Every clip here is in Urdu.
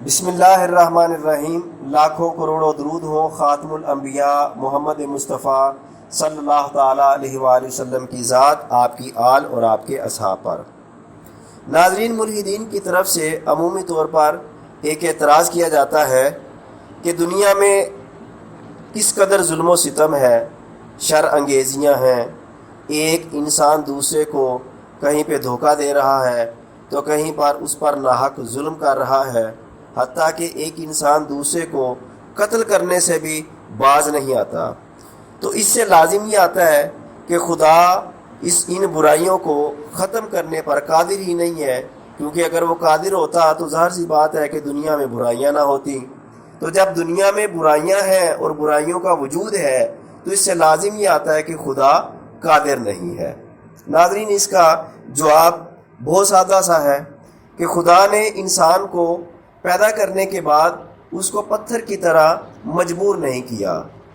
بسم اللہ الرحمن الرحیم۔ لاکھوں کروڑوں درود ہوں خاتم الانبیاء محمد مصطفیٰ صلی اللہ تعالیٰ علیہ وآلہ وسلم کی ذات، آپ کی آل اور آپ کے اصحاب پر۔ ناظرین، ملحدین کی طرف سے عمومی طور پر ایک اعتراض کیا جاتا ہے کہ دنیا میں کس قدر ظلم و ستم ہے، شر انگیزیاں ہیں، ایک انسان دوسرے کو کہیں پہ دھوکہ دے رہا ہے تو کہیں پر اس پر ناحق ظلم کر رہا ہے، حتیٰ کہ ایک انسان دوسرے کو قتل کرنے سے بھی باز نہیں آتا۔ تو اس سے لازم یہ آتا ہے کہ خدا ان برائیوں کو ختم کرنے پر قادر ہی نہیں ہے، کیونکہ اگر وہ قادر ہوتا تو ظاہر سی بات ہے کہ دنیا میں برائیاں نہ ہوتی۔ تو جب دنیا میں برائیاں ہیں اور برائیوں کا وجود ہے تو اس سے لازم یہ آتا ہے کہ خدا قادر نہیں ہے۔ ناظرین، اس کا جواب بہت سادہ سا ہے کہ خدا نے انسان کو پیدا کرنے کے بعد اس کو پتھر کی طرح مجبور نہیں کیا،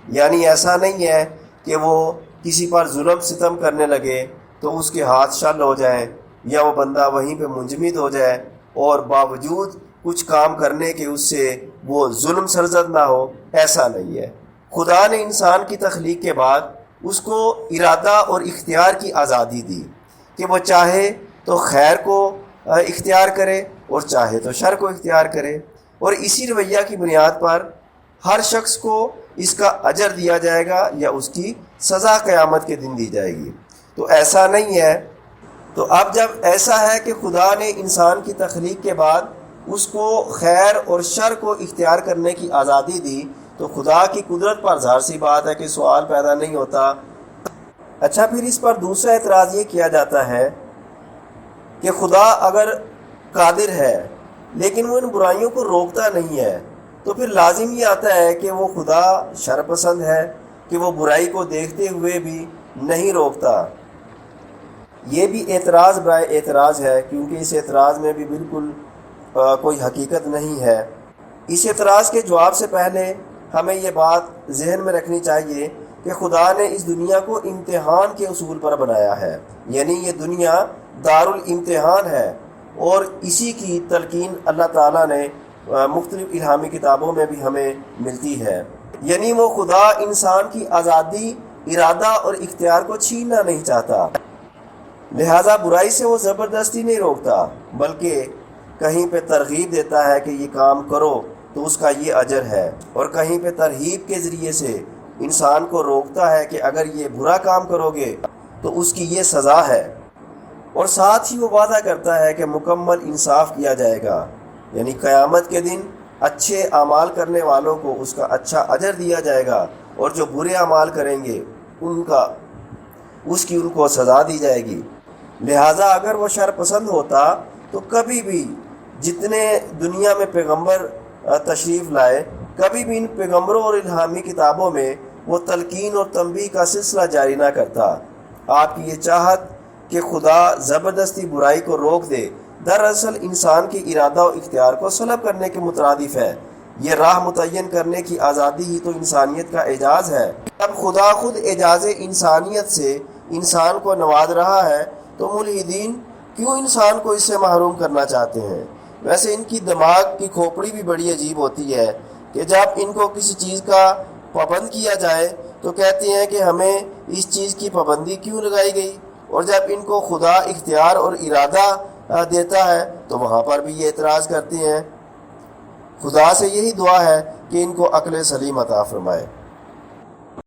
یعنی ایسا نہیں ہے کہ وہ کسی پر ظلم ستم کرنے لگے تو اس کے ہاتھ شل ہو جائیں یا وہ بندہ وہیں پہ منجمد ہو جائے اور باوجود کچھ کام کرنے کے اس سے وہ ظلم سرزد نہ ہو، ایسا نہیں ہے۔ خدا نے انسان کی تخلیق کے بعد اس کو ارادہ اور اختیار کی آزادی دی کہ وہ چاہے تو خیر کو اختیار کرے اور چاہے تو شر کو اختیار کرے، اور اسی رویہ کی بنیاد پر ہر شخص کو اس کا اجر دیا جائے گا یا اس کی سزا قیامت کے دن دی جائے گی۔ تو ایسا نہیں ہے۔ تو اب جب ایسا ہے کہ خدا نے انسان کی تخلیق کے بعد اس کو خیر اور شر کو اختیار کرنے کی آزادی دی تو خدا کی قدرت پر ظاہر سی بات ہے کہ سوال پیدا نہیں ہوتا۔ اچھا، پھر اس پر دوسرا اعتراض یہ کیا جاتا ہے کہ خدا اگر قادر ہے لیکن وہ ان برائیوں کو روکتا نہیں ہے تو پھر لازم یہ آتا ہے کہ وہ خدا شر پسند ہے کہ وہ برائی کو دیکھتے ہوئے بھی نہیں روکتا۔ یہ بھی اعتراض برائے اعتراض ہے، کیونکہ اس اعتراض میں بھی بالکل کوئی حقیقت نہیں ہے۔ اس اعتراض کے جواب سے پہلے ہمیں یہ بات ذہن میں رکھنی چاہیے کہ خدا نے اس دنیا کو امتحان کے اصول پر بنایا ہے، یعنی یہ دنیا دارالامتحان ہے، اور اسی کی تلقین اللہ تعالیٰ نے مختلف الہامی کتابوں میں بھی ہمیں ملتی ہے۔ یعنی وہ خدا انسان کی آزادی، ارادہ اور اختیار کو چھیننا نہیں چاہتا، لہذا برائی سے وہ زبردستی نہیں روکتا، بلکہ کہیں پہ ترغیب دیتا ہے کہ یہ کام کرو تو اس کا یہ اجر ہے، اور کہیں پہ ترہیب کے ذریعے سے انسان کو روکتا ہے کہ اگر یہ برا کام کرو گے تو اس کی یہ سزا ہے، اور ساتھ ہی وہ وعدہ کرتا ہے کہ مکمل انصاف کیا جائے گا، یعنی قیامت کے دن اچھے اعمال کرنے والوں کو اس کا اچھا اجر دیا جائے گا، اور جو برے اعمال کریں گے اس کی ان کو سزا دی جائے گی۔ لہٰذا اگر وہ شر پسند ہوتا تو کبھی بھی جتنے دنیا میں پیغمبر تشریف لائے، کبھی بھی ان پیغمبروں اور الہامی کتابوں میں وہ تلقین اور تنبیہ کا سلسلہ جاری نہ کرتا۔ آپ کی یہ چاہت کہ خدا زبردستی برائی کو روک دے دراصل انسان کے ارادہ و اختیار کو سلب کرنے کے مترادف ہے۔ یہ راہ متعین کرنے کی آزادی ہی تو انسانیت کا اعجاز ہے۔ اب خدا خود اعجاز انسانیت سے انسان کو نواز رہا ہے تو ملحدین کیوں انسان کو اس سے محروم کرنا چاہتے ہیں؟ ویسے ان کی دماغ کی کھوپڑی بھی بڑی عجیب ہوتی ہے کہ جب ان کو کسی چیز کا پابند کیا جائے تو کہتے ہیں کہ ہمیں اس چیز کی پابندی کیوں لگائی گئی، اور جب ان کو خدا اختیار اور ارادہ دیتا ہے تو وہاں پر بھی یہ اعتراض کرتے ہیں۔ خدا سے یہی دعا ہے کہ ان کو عقل سلیم عطا فرمائے۔